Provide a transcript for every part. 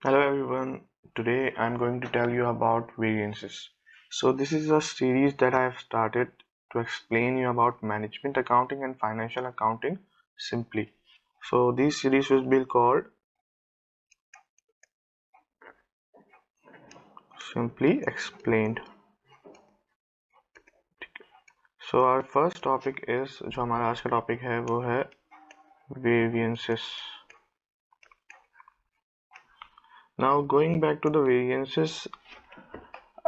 Hello everyone, today I'm going to tell you about variances. So this is a series that I have started to explain you about management accounting and financial accounting simply. So this series will be called Simply Explained. So our first topic is जो हमारा आज का topic है वो है variances. Now going back to the variances,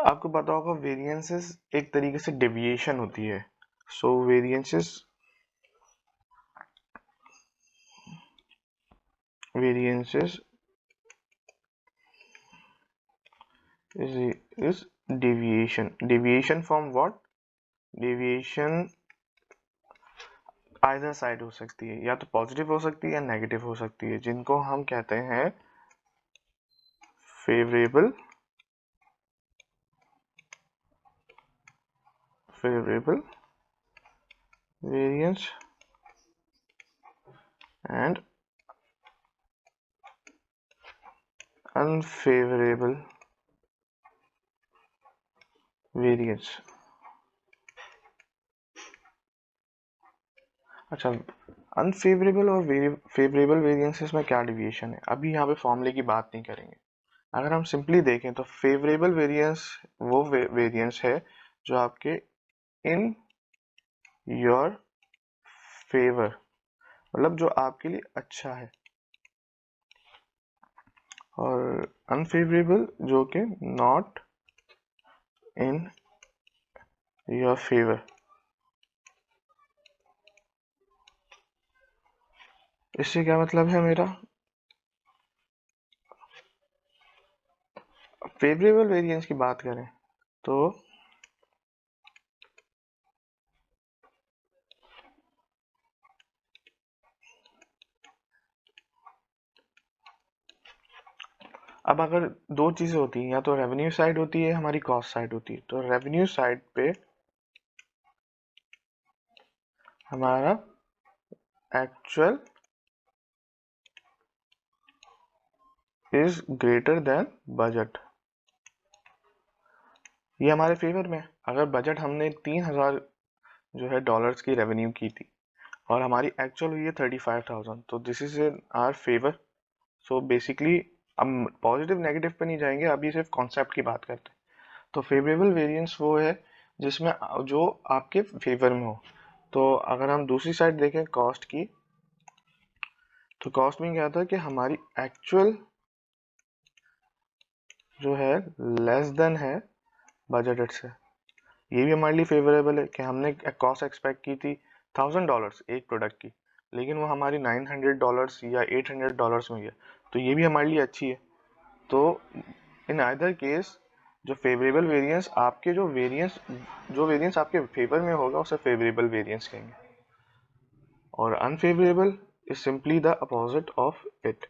आपको पता होगा वेरिएंसेस एक तरीके से डेविएशन होती है. So variances is deviation from what? Deviation either side हो सकती है, या तो पॉजिटिव हो सकती है या नेगेटिव हो सकती है, जिनको हम कहते हैं favourable variance and unfavourable variance. अच्छा, अनफेवरेबल और फेवरेबल वेरिएंसेस में क्या डिविएशन है, अभी यहाँ पे फॉर्मूले की बात नहीं करेंगे. अगर हम सिंपली देखें तो फेवरेबल वेरिएंस वो वेरिएंस है जो आपके इन योर फेवर, मतलब जो आपके लिए अच्छा है, और अनफेवरेबल जो कि नॉट इन योर फेवर. इससे क्या मतलब है मेरा? फेवरेबल वेरिएंस की बात करें तो अब अगर दो चीजें होती हैं, या तो रेवेन्यू साइड होती है, हमारी कॉस्ट साइड होती है. तो रेवेन्यू साइड पे हमारा actual is greater than budget, ये हमारे फेवर में. अगर बजट हमने 3,000 जो है डॉलर्स की रेवेन्यू की थी और हमारी एक्चुअल हुई है 35,000, तो this is in our favour. So basically हम पॉजिटिव नेगेटिव पे नहीं जाएंगे, अभी सिर्फ कॉन्सेप्ट की बात करते हैं. तो फेवरेबल वेरिएंस वो है जिसमें जो आपके फेवर में हो. तो अगर हम दूसरी साइड देखें कॉस्ट की, तो कॉस्ट में क्या था कि हमारी एक्चुअल जो है लेस देन है बजटेड से. ये भी हमारे लिए फेवरेबल है कि हमने कॉस्ट एक्सपेक्ट की थी $1,000 एक प्रोडक्ट की, लेकिन वो हमारी $900 या $800 में हुई है, तो ये भी हमारे लिए अच्छी है. तो इन आइदर केस जो फेवरेबल वेरिएंस आपके जो वेरिएंस आपके फेवर में होगा उसे फेवरेबल वेरिएंस कहेंगे, और unfavourable is simply the opposite of it.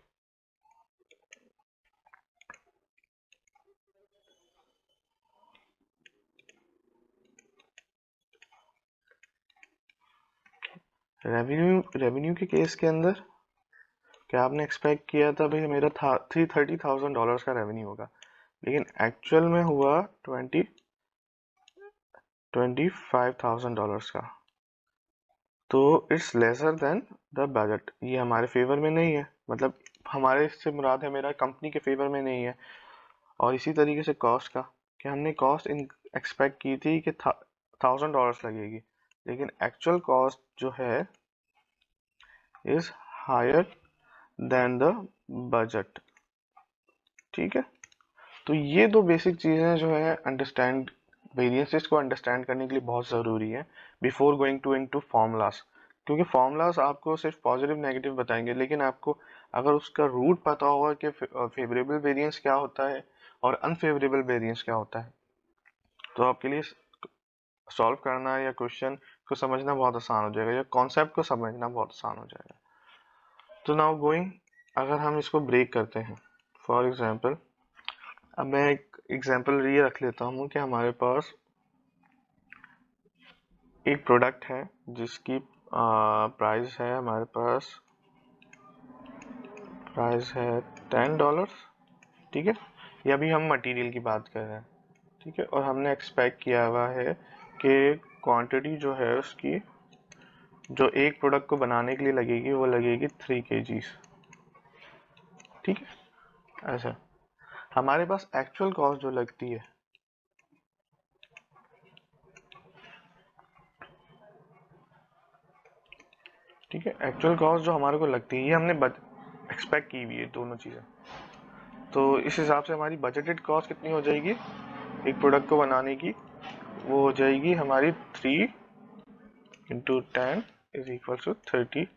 Revenue के केस के अंदर क्या आपने एक्सपेक्ट किया था भाई मेरा था $30,000 का रेवेन्यू होगा, लेकिन एक्चुअल में हुआ $25,000 का. तो it's lesser than the budget, ये हमारे फेवर में नहीं है, मतलब हमारे इससे मुराद है मेरा कंपनी के फेवर में नहीं है. और इसी तरीके से कॉस्ट का, कि हमने कॉस्ट एक्सपेक्ट की थी कि $1,000 लगेगी, लेकिन एक्चुअल कॉस्ट जो है is higher than the budget. ठीक है. तो ये दो बेसिक चीजें जो है अंडरस्टैंड वेरिएंसेस को अंडरस्टैंड करने के लिए बहुत ज़रूरी है before going to into formulas. क्योंकि फॉर्मूलाज आपको सिर्फ पॉजिटिव नेगेटिव बताएंगे, लेकिन आपको अगर उसका रूट पता होगा कि फेवरेबल वेरिएंस क्या होता है और अनफेवरेबल वेरिएंस क्या होता है, तो आपके लिए सॉल्व करना या क्वेश्चन को समझना बहुत आसान हो जाएगा, या कॉन्सेप्ट को समझना बहुत आसान हो जाएगा. तो नाउ गोइंग, अगर हम इसको ब्रेक करते हैं, फॉर एग्जाम्पल अब मैं एक एग्जाम्पल ये रख लेता हूँ कि हमारे पास एक प्रोडक्ट है जिसकी प्राइस है, हमारे पास प्राइस है $10, ठीक है, ये अभी हम मटेरियल की बात कर रहे हैं। ठीक है, और हमने एक्सपेक्ट किया हुआ है कि क्वांटिटी जो है उसकी, जो एक प्रोडक्ट को बनाने के लिए लगेगी वो लगेगी 3 kgs। ठीक है, ऐसा हमारे पास एक्चुअल कॉस्ट जो लगती है, ठीक है, एक्चुअल कॉस्ट जो हमारे को लगती है ये हमने एक्सपेक्ट की हुई है दोनों चीज़ें। तो इस हिसाब से हमारी बजटेड कॉस्ट कितनी हो जाएगी एक प्रोडक्ट को बनाने की, वो हो जाएगी हमारी 3 इंटू 10 इज इक्वल टू $30।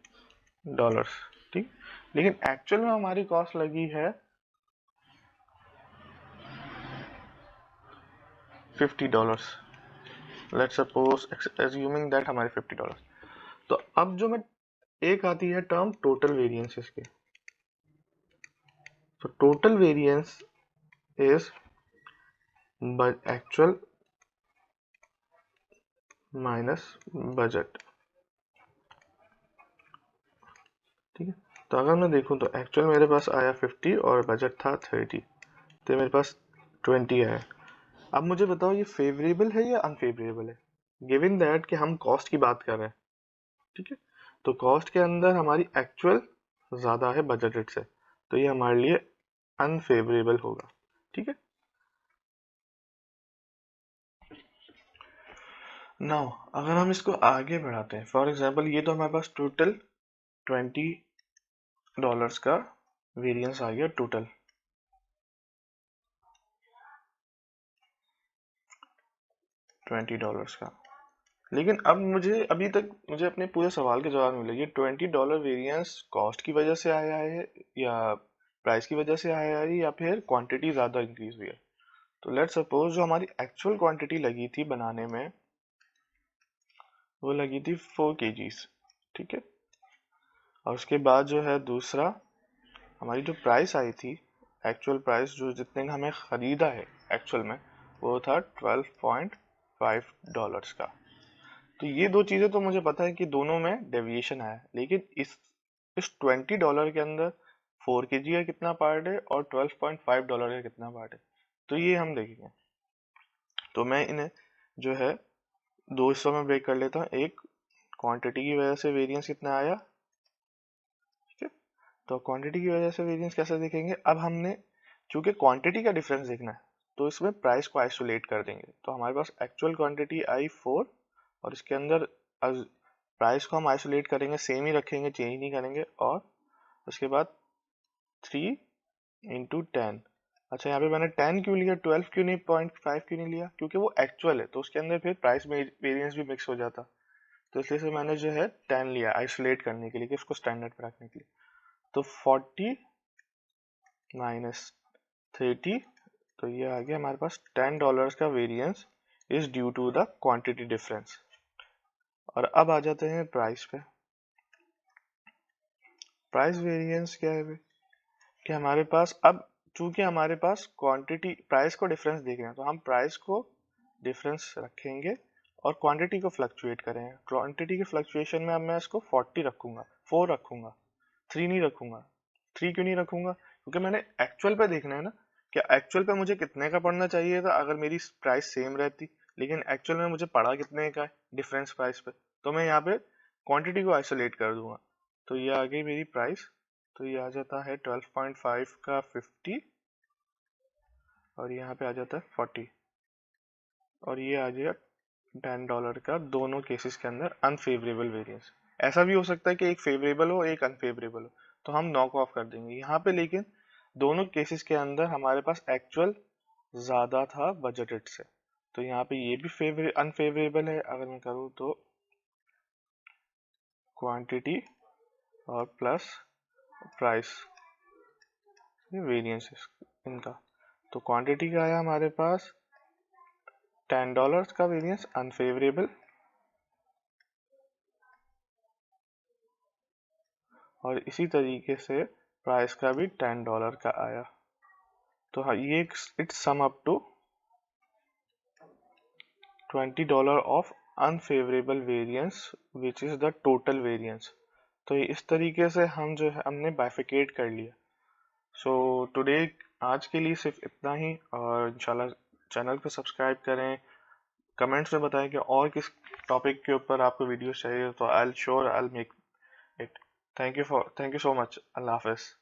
ठीक, लेकिन एक्चुअल में हमारी कॉस्ट लगी है $50। लेट्स सपोज एज्यूमिंग दैट हमारे $50। तो अब जो मैं एक आती है टर्म टोटल वेरिएंसेस की। तो total variance is actual minus budget. ठीक है, तो अगर मैं देखूं तो एक्चुअल मेरे पास आया 50 और बजट था 30, तो मेरे पास 20 आया। अब मुझे बताओ ये फेवरेबल है या अनफेवरेबल है, गिवन दैट कि हम कॉस्ट की बात कर रहे हैं। ठीक है, तो कॉस्ट के अंदर हमारी एक्चुअल ज़्यादा है बजटेड से, तो ये हमारे लिए अनफेवरेबल होगा। ठीक है, नाउ अगर हम इसको आगे बढ़ाते हैं, फॉर एग्जांपल ये तो हमारे पास टोटल $20 का वेरिएंस आ गया टोटल। $20 का, लेकिन अब मुझे अभी तक मुझे अपने पूरे सवाल के जवाब मिले, ये $20 वेरिएंस कॉस्ट की वजह से आया है या प्राइस की वजह से आया है या फिर क्वांटिटी ज़्यादा इंक्रीज हुई है। तो लेट्स सपोज जो हमारी एक्चुअल क्वांटिटी लगी थी बनाने में वो लगी थी 4 kgs। ठीक है, और उसके बाद जो है दूसरा हमारी जो प्राइस आई थी, एक्चुअल प्राइस जो जितने का हमें ख़रीदा है एक्चुअल में, वो था $12.5 का। तो ये दो चीज़ें तो मुझे पता है कि दोनों में डेविएशन आया है, लेकिन इस $20 के अंदर 4 kg का कितना पार्ट है और $12.5 का कितना पार्ट है, तो ये हम देखेंगे। तो मैं इन्हें जो है दो हिस्सों में ब्रेक कर लेता हूँ। एक, क्वांटिटी की वजह से वेरिएंस कितना आया। ठीक है, तो क्वांटिटी की वजह से वेरिएंस कैसे देखेंगे, अब हमने चूंकि क्वांटिटी का डिफरेंस देखना है तो इसमें प्राइस को आइसोलेट कर देंगे। तो हमारे पास एक्चुअल क्वांटिटी आई 4 और इसके अंदर प्राइस को हम आइसोलेट करेंगे, सेम ही रखेंगे, चेंज नहीं करेंगे। और उसके बाद 3 इंटू 10। अच्छा, यहाँ पे मैंने 10 क्यों लिया, 12 क्यों नहीं, 0.5 क्यों नहीं लिया, क्योंकि वो एक्चुअल है तो उसके अंदर फिर प्राइस वेरिएंस भी मिक्स हो जाता। तो इसलिए से मैंने जो है 10 लिया आइसोलेट करने के लिए, कि उसको स्टैंडर्ड पे रखने के लिए। तो 40 माइनस 30, तो ये आ गया हमारे पास $10 का variance is due to the quantity difference. और अब आ जाते हैं प्राइस पे। प्राइस वेरिएंस क्या है कि हमारे पास अब चूंकि हमारे पास क्वांटिटी प्राइस को डिफरेंस देख रहे हैं तो हम प्राइस को डिफरेंस रखेंगे और क्वांटिटी को फ्लक्चुएट करेंगे। क्वांटिटी के फ्लक्चुएशन में अब मैं इसको 40 रखूंगा, 4 रखूंगा, 3 नहीं रखूंगा। 3 क्यों नहीं रखूंगा, क्योंकि मैंने एक्चुअल पे देखना है ना, कि एक्चुअल पे मुझे कितने का पड़ना चाहिए था अगर मेरी प्राइस सेम रहती, लेकिन एक्चुअल में मुझे पड़ा कितने का है डिफरेंस प्राइस पे। तो मैं यहाँ पे क्वांटिटी को आइसोलेट कर दूंगा, तो ये आ गई मेरी प्राइस। तो ये आ जाता है 12.5 का 50 और यहाँ पे आ जाता है 40 और ये आ गया $10 का। दोनों केसेस के अंदर अनफेवरेबल वेरिएंस। ऐसा भी हो सकता है कि एक फेवरेबल हो एक अनफेवरेबल हो, तो हम नॉक ऑफ कर देंगे यहाँ पे, लेकिन दोनों केसेस के अंदर हमारे पास एक्चुअल ज़्यादा था बजटेड से, तो यहाँ पे ये भी अनफेवरेबल है। अगर मैं करूँ तो क्वांटिटी और प्लस प्राइस वेरिएंसेस इनका, तो क्वांटिटी का आया हमारे पास $10 का वेरिएंस अनफेवरेबल, और इसी तरीके से प्राइस का भी $10 का आया। तो हाँ, ये it's sum up to $20 of unfavourable variance which is the total variance. तो इस तरीके से हम जो है हमने बाइफिकेट कर लिया। सो टुडे आज के लिए सिर्फ इतना ही, और इंशाल्लाह चैनल को सब्सक्राइब करें। कमेंट्स में बताएं कि और किस टॉपिक के ऊपर आपको वीडियो चाहिए, तो I sure I make it. Thank you so much. अल्लाह हाफिज़।